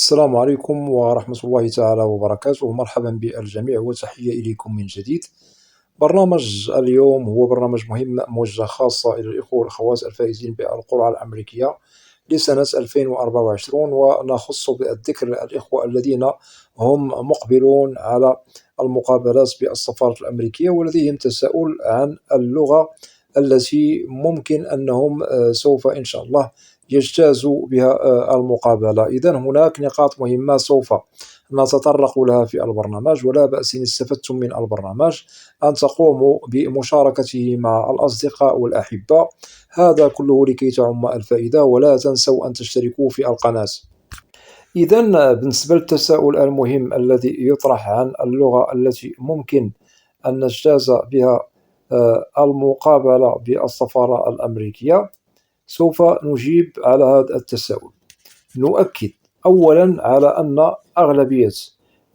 السلام عليكم ورحمة الله تعالى وبركاته. مرحبا بالجميع وتحية إليكم من جديد. برنامج اليوم هو برنامج مهم موجه خاصة إلى الإخوة والأخوات الفائزين بالقرعة الأمريكية لسنة 2024، ونخص بالذكر الإخوة الذين هم مقبلون على المقابلات بالسفارة الأمريكية ولديهم تساؤل عن اللغة التي ممكن أنهم سوف إن شاء الله يجتازوا بها المقابلة. إذن هناك نقاط مهمة سوف نتطرق لها في البرنامج، ولا بأس إن استفدتم من البرنامج أن تقوموا بمشاركته مع الأصدقاء والأحبة، هذا كله لكي تعم الفائدة. ولا تنسوا أن تشتركوا في القناة. إذن بالنسبة للتساؤل المهم الذي يطرح عن اللغة التي ممكن أن نجتاز بها المقابلة بالسفارة الأمريكية، سوف نجيب على هذا التساؤل. نؤكد أولا على أن أغلبية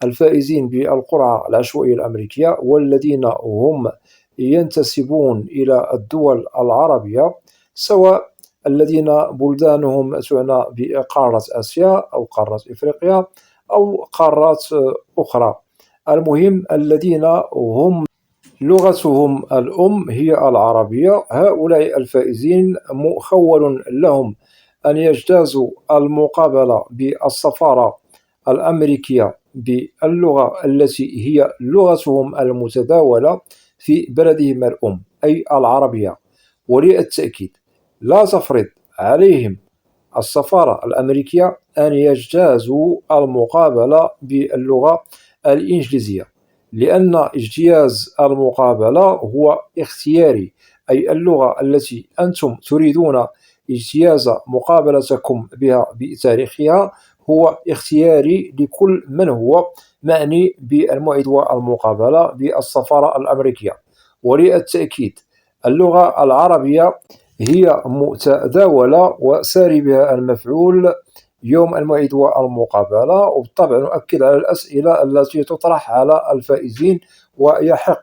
الفائزين بالقرعة العشوائية الأمريكية والذين هم ينتسبون إلى الدول العربية، سواء الذين بلدانهم تعنى بقارة آسيا أو قارة إفريقيا أو قارات أخرى، المهم الذين هم لغتهم الأم هي العربية، هؤلاء الفائزين مخول لهم أن يجتازوا المقابلة بالسفارة الأمريكية باللغة التي هي لغتهم المتداولة في بلدهم الأم أي العربية. وللتأكيد لا تفرض عليهم السفارة الأمريكية أن يجتازوا المقابلة باللغة الإنجليزية، لأن اجتياز المقابلة هو اختياري، أي اللغة التي أنتم تريدون اجتياز مقابلتكم بها بتاريخها هو اختياري لكل من هو معني بالموعد والمقابلة بالسفارة الأمريكية. وللتأكيد اللغة العربية هي متداولة وساري بها المفعول يوم الموعد والمقابلة، وبالطبع نؤكد على الأسئلة التي تطرح على الفائزين، ويحق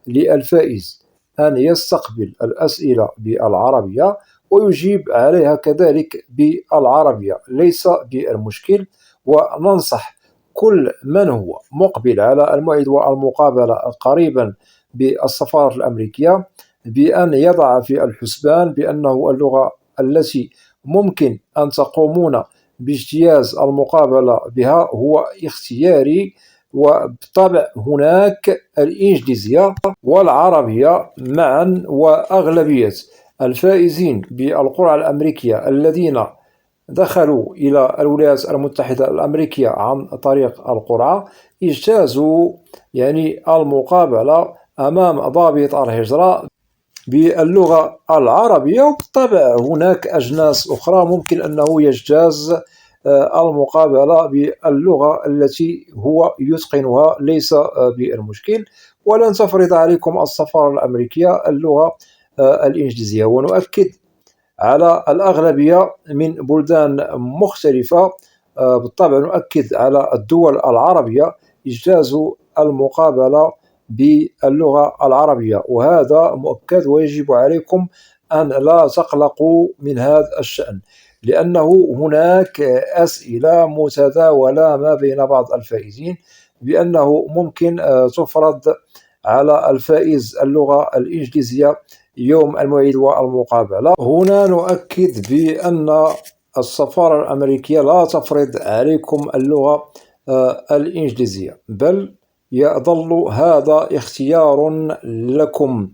للفائز أن يستقبل الأسئلة بالعربية ويجيب عليها كذلك بالعربية، ليس بالمشكل. وننصح كل من هو مقبل على الموعد والمقابلة قريبا بالسفارة الأمريكية بأن يضع في الحسبان بأنه اللغة التي ممكن أن تقومون باجتياز المقابلة بها هو اختياري، وبالطبع هناك الإنجليزية والعربية معا. وأغلبية الفائزين بالقرعة الأمريكية الذين دخلوا إلى الولايات المتحدة الأمريكية عن طريق القرعة اجتازوا المقابلة أمام ضابط الهجرة باللغة العربية. وبالطبع هناك أجناس أخرى ممكن أنه يجتاز المقابلة باللغة التي هو يتقنها، ليس بالمشكل. ولن تفرض عليكم السفارة الأمريكية اللغة الإنجليزية. ونؤكد على الأغلبية من بلدان مختلفة، بالطبع نؤكد على الدول العربية اجتازوا المقابلة باللغة العربية، وهذا مؤكد. ويجب عليكم أن لا تقلقوا من هذا الشأن، لأنه هناك أسئلة متداولة ما بين بعض الفائزين بأنه ممكن تفرض على الفائز اللغة الإنجليزية يوم الموعد والمقابلة. هنا نؤكد بأن السفارة الأمريكية لا تفرض عليكم اللغة الإنجليزية، بل يظل هذا اختيار لكم.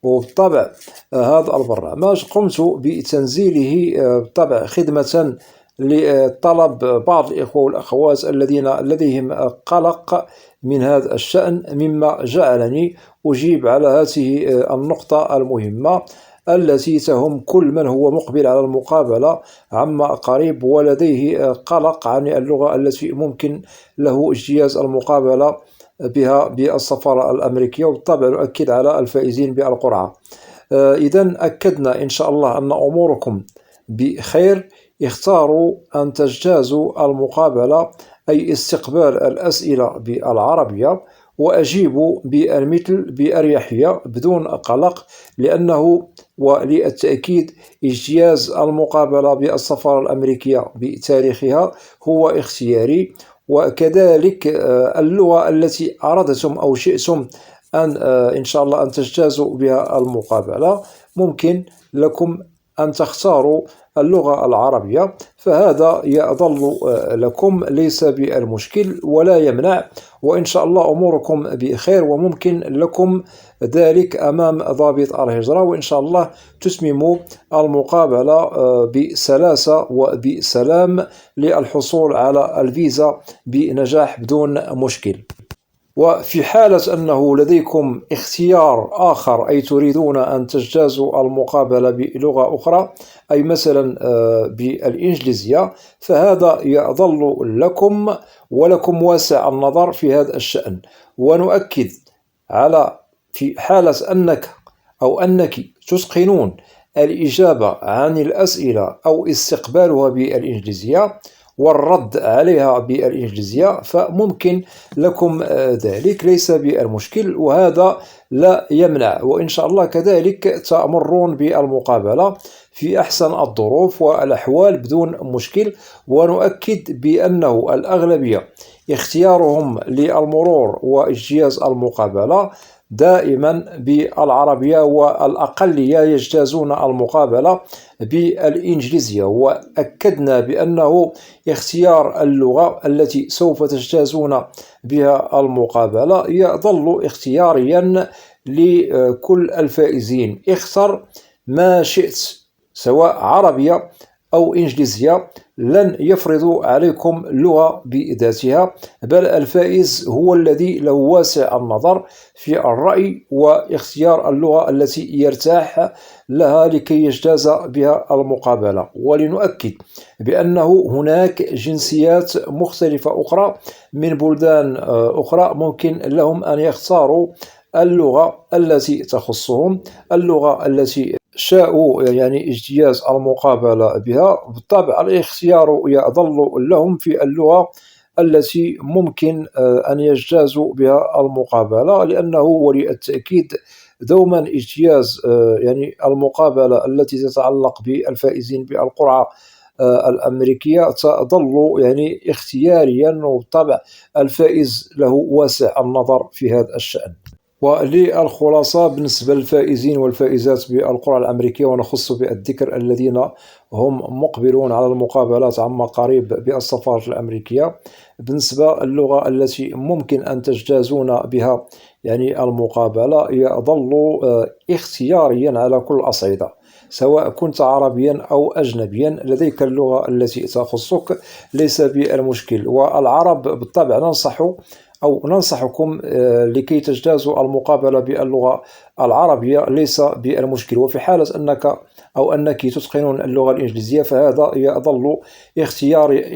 وبالطبع هذا البرنامج قمت بتنزيله بالطبع خدمة لطلب بعض الإخوة والأخوات الذين لديهم قلق من هذا الشأن، مما جعلني أجيب على هذه النقطة المهمة التي تهم كل من هو مقبل على المقابلة عما قريب ولديه قلق عن اللغة التي ممكن له اجتياز المقابلة بها بالسفارة الأمريكية. وبالطبع نؤكد على الفائزين بالقرعة. إذن أكدنا إن شاء الله أن أموركم بخير. اختاروا أن تجتازوا المقابلة، أي استقبال الأسئلة بالعربية، وأجيبوا بالمثل بأريحية بدون قلق، لأنه وللتأكيد اجتياز المقابلة بالسفارة الأمريكية بتاريخها هو اختياري، وكذلك اللغة التي أردتم أو شئتم أن إن شاء الله أن تجتازوا بها المقابلة، ممكن لكم أن تختاروا اللغة العربية، فهذا يظل لكم ليس بالمشكل ولا يمنع، وإن شاء الله أموركم بخير، وممكن لكم ذلك أمام ضابط الهجرة، وإن شاء الله تتمموا المقابلة بسلاسة وبسلام للحصول على الفيزا بنجاح بدون مشكل. وفي حالة أنه لديكم اختيار آخر، أي تريدون أن تجتازوا المقابلة بلغة أخرى، أي مثلا بالإنجليزية، فهذا يظل لكم ولكم واسع النظر في هذا الشأن. ونؤكد على في حالة أنك أو أنك تتقنون الإجابة عن الأسئلة أو استقبالها بالإنجليزية والرد عليها بالإنجليزية، فممكن لكم ذلك ليس بالمشكل، وهذا لا يمنع، وإن شاء الله كذلك تمرون بالمقابلة في أحسن الظروف والأحوال بدون مشكل. ونؤكد بأنه الأغلبية اختيارهم للمرور واجتياز المقابلة دائما بالعربية، والأقلية يجتازون المقابلة بالإنجليزية. وأكدنا بأنه اختيار اللغة التي سوف تجتازون بها المقابلة يظل اختياريا لكل الفائزين. اختر ما شئت سواء عربية أو إنجليزية، لن يفرضوا عليكم لغة بذاتها، بل الفائز هو الذي له واسع النظر في الرأي واختيار اللغة التي يرتاح لها لكي يجتاز بها المقابلة. ولنؤكد بأنه هناك جنسيات مختلفة أخرى من بلدان أخرى ممكن لهم أن يختاروا اللغة التي تخصهم، اللغة التي شاءوا يعني اجتياز المقابلة بها. بالطبع الاختيار يظل لهم في اللغة التي ممكن أن يجتازوا بها المقابلة، لأنه وللتأكيد دوما اجتياز يعني المقابلة التي تتعلق بالفائزين بالقرعة الأمريكية تظل يعني اختياريا، وبالطبع الفائز له واسع النظر في هذا الشأن. وللخلاصة بالنسبة للفائزين والفائزات بالقرعة الأمريكية، ونخص بالذكر الذين هم مقبلون على المقابلات عما قريب بالسفارة الأمريكية، بالنسبة اللغة التي ممكن أن تجتازون بها يعني المقابلة يظل اختياريا على كل الأصعدة، سواء كنت عربيا أو أجنبيا لديك اللغة التي تخصك ليس بالمشكل. والعرب بالطبع ننصحكم لكي تجتازوا المقابلة باللغة العربية ليس بالمشكل. وفي حالة أنك تتقنون اللغة الإنجليزية فهذا يظل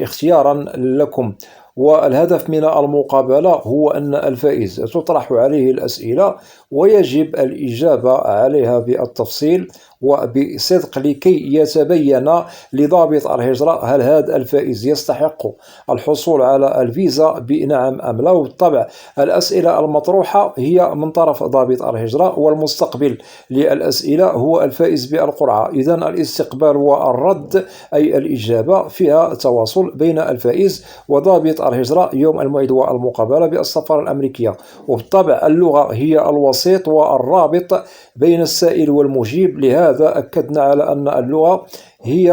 اختيارا لكم. والهدف من المقابلة هو أن الفائز تطرح عليه الأسئلة ويجب الإجابة عليها بالتفصيل وبصدق لكي يتبين لضابط الهجرة هل هذا الفائز يستحق الحصول على الفيزا بنعم أم لا. وبالطبع الأسئلة المطروحة هي من طرف ضابط الهجرة، والمستقبل للأسئلة هو الفائز بالقرعة. إذن الاستقبال والرد أي الإجابة فيها تواصل بين الفائز وضابط الهجرة يوم الموعد والمقابلة بالسفارة الأمريكية. وبالطبع اللغة هي الوسيط والرابط بين السائل والمجيب، لهذا أكدنا على أن اللغة هي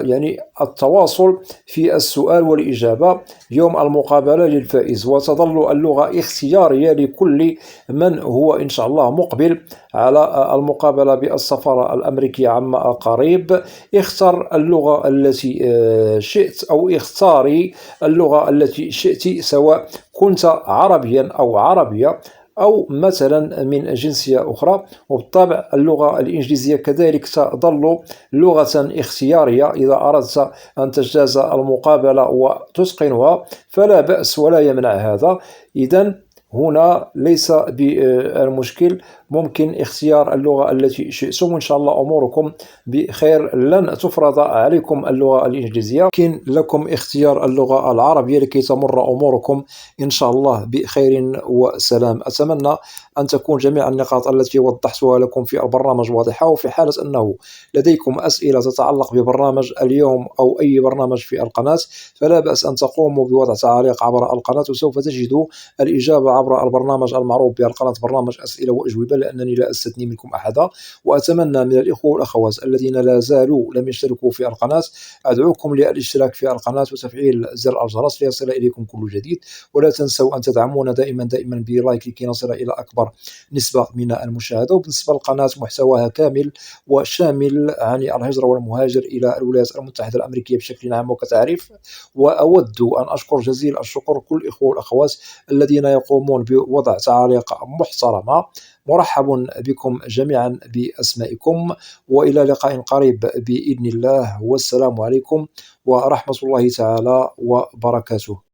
يعني التواصل في السؤال والإجابة يوم المقابلة للفائز. وتظل اللغة اختيارية لكل من هو إن شاء الله مقبل على المقابلة بالسفارة الأمريكية عما قريب. اختر اللغة التي شئت أو اختاري اللغة التي شئت، سواء كنت عربيا أو عربية أو مثلا من جنسية أخرى. وبالطبع اللغة الإنجليزية كذلك تظل لغة اختيارية، إذا أردت أن تجتاز المقابلة وتتقنها فلا بأس ولا يمنع هذا. إذن هنا ليس بالمشكل، ممكن اختيار اللغة التي شئتم، وإن شاء الله أموركم بخير. لن تفرض عليكم اللغة الإنجليزية، يمكن لكم اختيار اللغة العربية لكي تمر أموركم إن شاء الله بخير وسلام. أتمنى أن تكون جميع النقاط التي وضحتها لكم في البرنامج واضحة، وفي حالة أنه لديكم أسئلة تتعلق ببرنامج اليوم أو أي برنامج في القناة، فلا بأس أن تقوموا بوضع تعاليق عبر القناة، وسوف تجدوا الإجابة عبر البرنامج المعروف بالقناة برنامج أسئلة وأجوبة، لأنني لا أستثني منكم أحدا. وأتمنى من الإخوة والأخوات الذين لا زالوا لم يشتركوا في القناة، أدعوكم للاشتراك في القناة وتفعيل زر الجرس ليصل إليكم كل جديد. ولا تنسوا أن تدعمونا دائما بلايك لكي نصل إلى أكبر نسبة من المشاهدة. وبالنسبة للقناة محتواها كامل وشامل عن الهجرة والمهاجر إلى الولايات المتحدة الأمريكية بشكل عام وكتعريف. وأود أن أشكر جزيل الشكر كل الإخوة والأخوات الذين يقومون بوضع تعاليق محترمة. مرحب بكم جميعا بأسمائكم، وإلى لقاء قريب بإذن الله، والسلام عليكم ورحمة الله تعالى وبركاته.